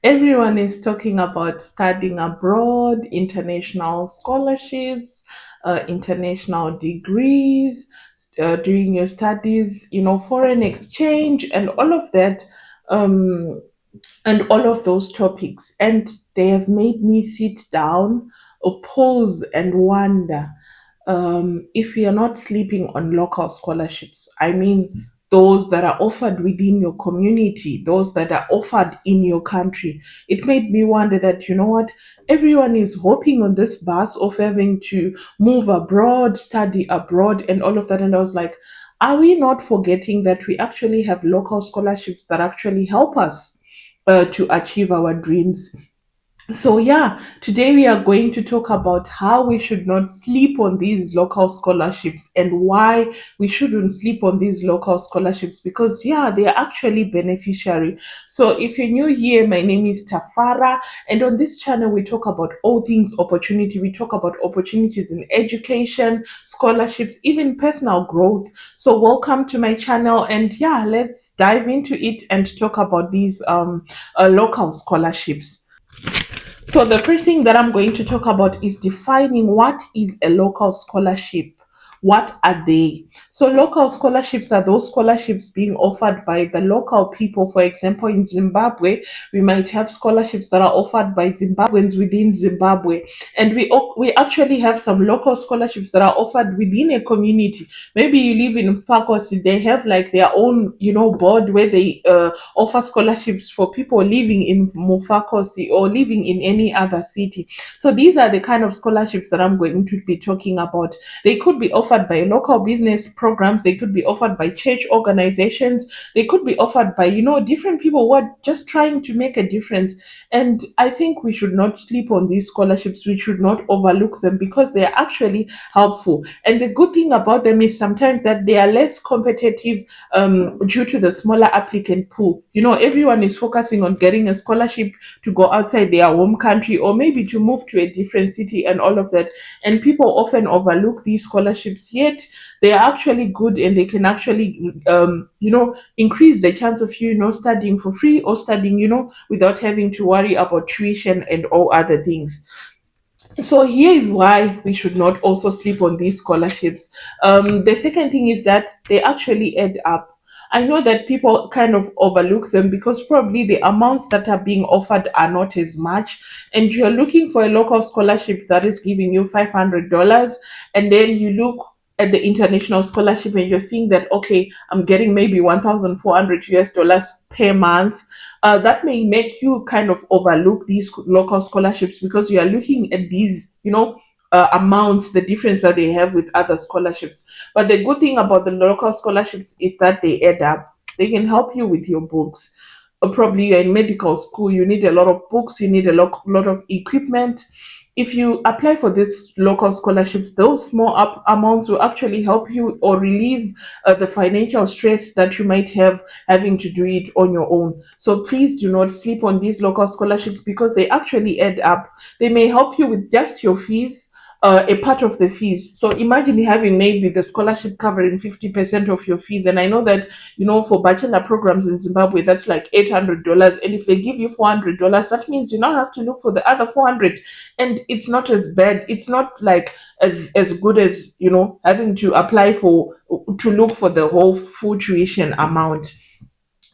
Everyone is talking about studying abroad, international scholarships, international degrees, doing your studies, foreign exchange, and all of that. Um, and all of those topics. And they have made me sit down, pause, and wonder if we are not sleeping on local scholarships. I mean, those that are offered within your community, those that are offered in your country. It made me wonder that, you know what, everyone is hopping on this bus of having to move abroad, study abroad, and all of that. And I was like, are we not forgetting that we actually have local scholarships that actually help us to achieve our dreams? So, yeah, today we are going to talk about how we should not sleep on these local scholarships and why we shouldn't sleep on these local scholarships because, yeah, they are actually beneficiary. So, if you're new here, my name is Tafara, and on this channel, we talk about all things opportunity. We talk about opportunities in education, scholarships, even personal growth. So, welcome to my channel, and yeah, let's dive into it and talk about these local scholarships. So the first thing that I'm going to talk about is defining what is a local scholarship. What are they? So local scholarships are those scholarships being offered by the local people. For example, in Zimbabwe, we might have scholarships that are offered by Zimbabweans within Zimbabwe, and we actually have some local scholarships that are offered within a community. Maybe you live in Fakosi, they have like their own, board where they offer scholarships for people living in Mufakosi or living in any other city. So these are the kind of scholarships that I'm going to be talking about. They could be offered by local business programs, they could be offered by church organizations, they could be offered by, different people who are just trying to make a difference. And I think we should not sleep on these scholarships, we should not overlook them because they are actually helpful. And the good thing about them is sometimes that they are less competitive due to the smaller applicant pool. Everyone is focusing on getting a scholarship to go outside their home country or maybe to move to a different city and all of that. And people often overlook these scholarships, yet they are actually good and they can actually, increase the chance of you, studying for free or studying, without having to worry about tuition and all other things. So here is why we should not also sleep on these scholarships. The second thing is that they actually add up. I know that people kind of overlook them because probably the amounts that are being offered are not as much, and you're looking for a local scholarship that is giving you $500, and then you look at the international scholarship and you're seeing that, okay, I'm getting maybe 1,400 US dollars per month. That may make you kind of overlook these local scholarships because you are looking at these, amounts, the difference that they have with other scholarships. But the good thing about the local scholarships is that they add up. They can help you with your books. Probably you're in medical school, you need a lot of books, you need a lot of equipment. If you apply for these local scholarships, those small amounts will actually help you or relieve the financial stress that you might have having to do it on your own. So please do not sleep on these local scholarships because they actually add up. They may help you with just your fees, a part of the fees. So imagine having maybe the scholarship covering 50% of your fees. And I know that, for bachelor programs in Zimbabwe, that's like $800. And if they give you $400, that means you now have to look for the other 400. And it's not as bad. It's not like as good as, having to apply to look for the whole full tuition amount.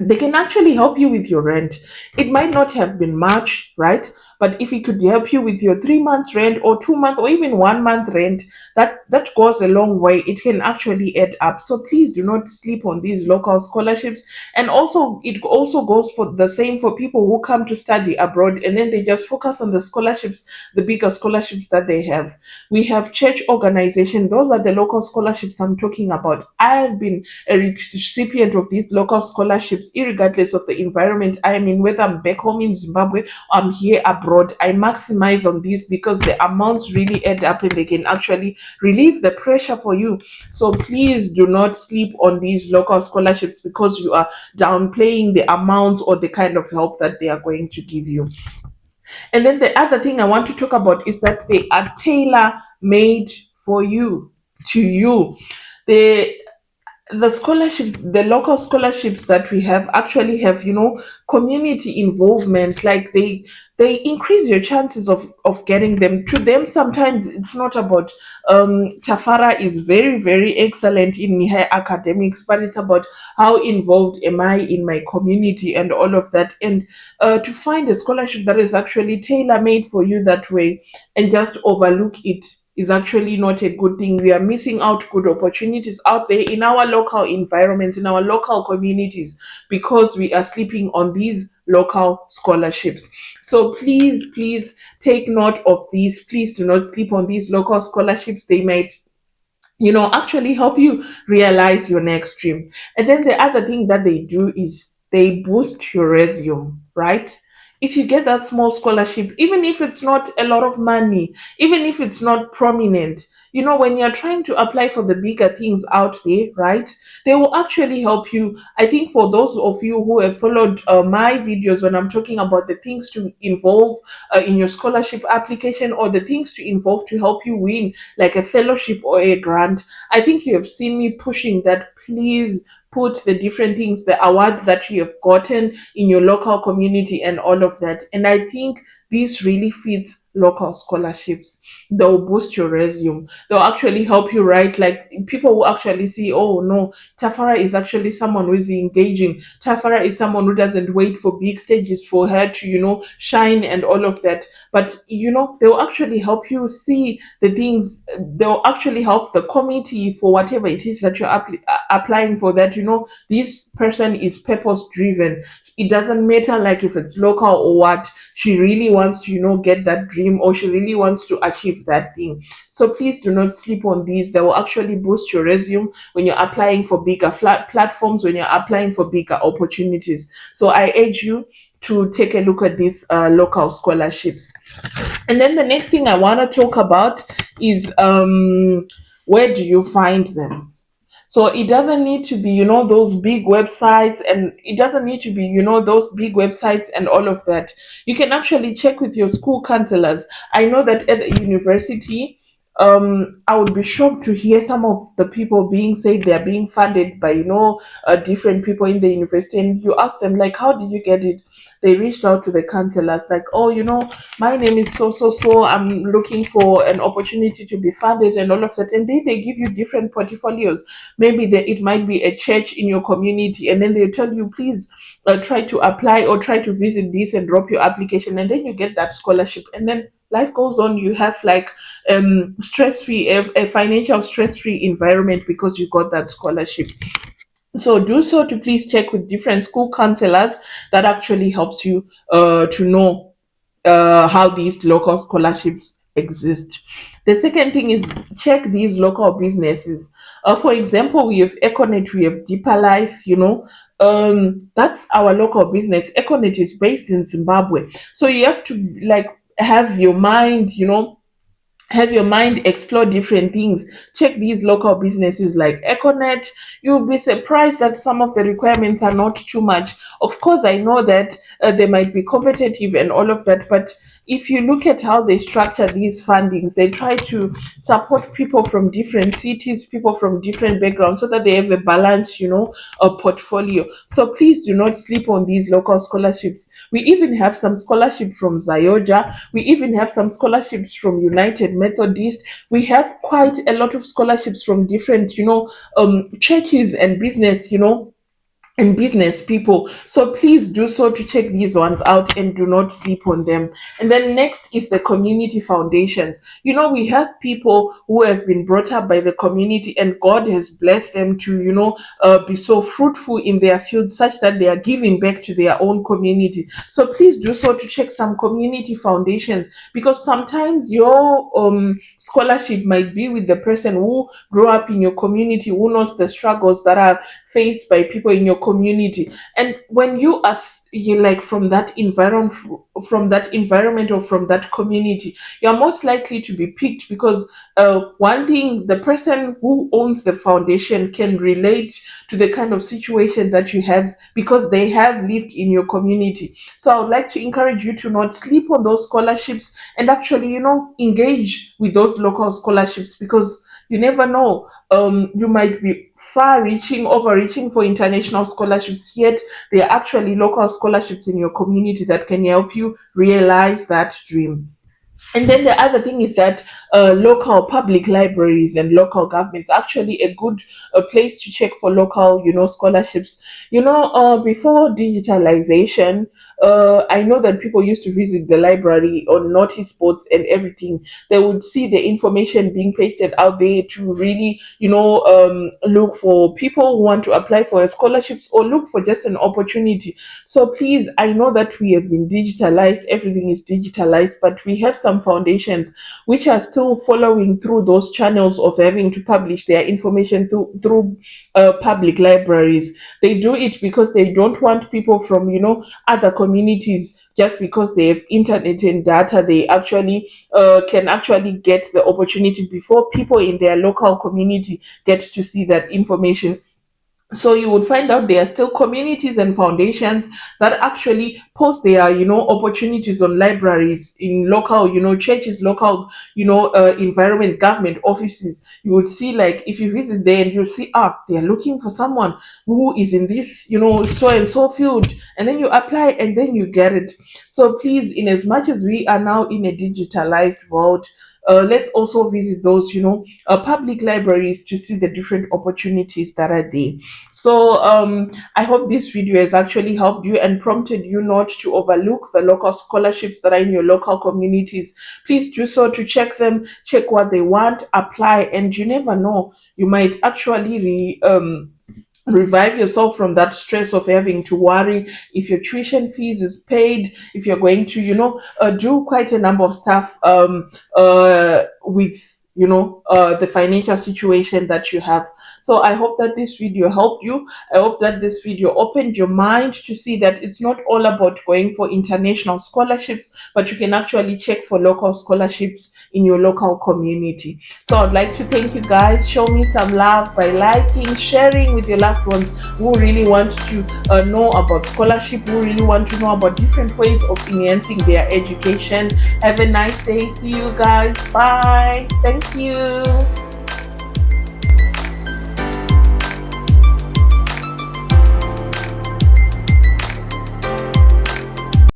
They can actually help you with your rent. It might not have been much, right? But if it could help you with your 3 months rent or 2 month or even 1 month rent, that goes a long way. It can actually add up. So please do not sleep on these local scholarships. And also, it also goes for the same for people who come to study abroad and then they just focus on the scholarships, the bigger scholarships that they have. We have church organization. Those are the local scholarships I'm talking about. I have been a recipient of these local scholarships, regardless of the environment I am in, whether I'm back home in Zimbabwe or I'm here abroad. I maximize on these because the amounts really add up and they can actually relieve the pressure for you. So please do not sleep on these local scholarships because you are downplaying the amounts or the kind of help that they are going to give you. And then the other thing I want to talk about is that they are tailor made for you, to you. They the scholarships, the local scholarships that we have actually have, community involvement. Like they increase your chances of getting them. To them, sometimes it's not about, Tafara is very, very excellent in her academics, but it's about how involved am I in my community and all of that. And to find a scholarship that is actually tailor made for you that way and just overlook it is actually not a good thing. We are missing out good opportunities out there in our local environments, in our local communities, because we are sleeping on these local scholarships. So please, please take note of these. Please do not sleep on these local scholarships. They might, actually help you realize your next dream. And then the other thing that they do is they boost your resume, right? If you get that small scholarship, even if it's not a lot of money, even if it's not prominent, when you're trying to apply for the bigger things out there, right? They will actually help you. I think for those of you who have followed my videos when I'm talking about the things to involve in your scholarship application, or the things to involve to help you win like a fellowship or a grant, I think you have seen me pushing that. Please put the different things, the awards that you have gotten in your local community and all of that. And I think this really fits local scholarships. They'll boost your resume. They'll actually help you write. Like, people will actually see, oh no, Tafara is actually someone who is engaging. Tafara is someone who doesn't wait for big stages for her to, shine and all of that. But they'll actually help you see the things. They'll actually help the committee for whatever it is that you're applying for, that this person is purpose driven. It doesn't matter like if it's local or what. She really wants to get that dream, or she really wants to achieve that thing. So please do not sleep on these. They will actually boost your resume when you're applying for bigger platforms, when you're applying for bigger opportunities. So I urge you to take a look at these local scholarships. And then the next thing I want to talk about is, where do you find them? So it doesn't need to be, those big websites, and it doesn't need to be, those big websites and all of that. You can actually check with your school counselors. I know that at the university, I would be shocked to hear some of the people being said they're being funded by, different people in the university, and you ask them like, how did you get it? They reached out to the counselors like, oh, my name is so so so. I'm looking for an opportunity to be funded and all of that, and they give you different portfolios. Maybe it might be a church in your community, and then they tell you, please try to apply or try to visit this and drop your application, and then you get that scholarship, and then life goes on. You have like stress free, a financial stress free environment because you got that scholarship. So do so to please check with different school counselors. That actually helps you to know how these local scholarships exist. The second thing is, check these local businesses. For example, we have Econet, we have Deeper Life, that's our local business. Econet is based in Zimbabwe. So you have to like have your mind, explore different things. Check these local businesses like Econet. You'll be surprised that some of the requirements are not too much. Of course, I know that they might be competitive and all of that, but if you look at how they structure these fundings, they try to support people from different cities, people from different backgrounds, so that they have a balance, a portfolio. So please do not sleep on these local scholarships. We even have some scholarships from Zayoja. We even have some scholarships from United Methodist. We have quite a lot of scholarships from different, churches and business, and business people. So please do so to check these ones out and do not sleep on them. And then next is the community foundations. We have people who have been brought up by the community, and God has blessed them to, be so fruitful in their field, such that they are giving back to their own community. So please do so to check some community foundations, because sometimes your scholarship might be with the person who grew up in your community, who knows the struggles that are faced by people in your community. And when you like from that environment or from that community, you're most likely to be picked, because one thing, the person who owns the foundation can relate to the kind of situation that you have, because they have lived in your community. So I would like to encourage you to not sleep on those scholarships, and actually engage with those local scholarships, because You never know. You might be far reaching, overreaching for international scholarships, yet there are actually local scholarships in your community that can help you realize that dream. And then the other thing is that local public libraries and local governments are actually a good place to check for local, scholarships. Before digitalization, I know that people used to visit the library on notice boards and everything. They would see the information being pasted out there to really, look for people who want to apply for scholarships or look for just an opportunity. So please, I know that we have been digitalized, everything is digitalized, but we have some foundations which are still following through those channels of having to publish their information through public libraries. They do it because they don't want people from, other communities. Just because they have internet and data, they actually can actually get the opportunity before people in their local community get to see that information. So you would find out there are still communities and foundations that actually post their opportunities on libraries, in local churches, local environment, government offices. You would see, like, if you visit there and you see, they are looking for someone who is in this so and so field, and then you apply and then you get it. So please, in as much as we are now in a digitalized world, let's also visit those public libraries to see the different opportunities that are there. So I hope this video has actually helped you and prompted you not to overlook the local scholarships that are in your local communities. Please do so to check them, check what they want, apply, and you never know, you might actually revive yourself from that stress of having to worry if your tuition fees is paid, if you're going to do quite a number of stuff with the financial situation that you have. So I hope that this video helped you. I hope that this video opened your mind to see that it's not all about going for international scholarships, but you can actually check for local scholarships in your local community. So I'd like to thank you guys. Show me some love by liking, sharing with your loved ones who really want to know about scholarship, who really want to know about different ways of enhancing their education. Have a nice day. See you guys. Bye. Thank you.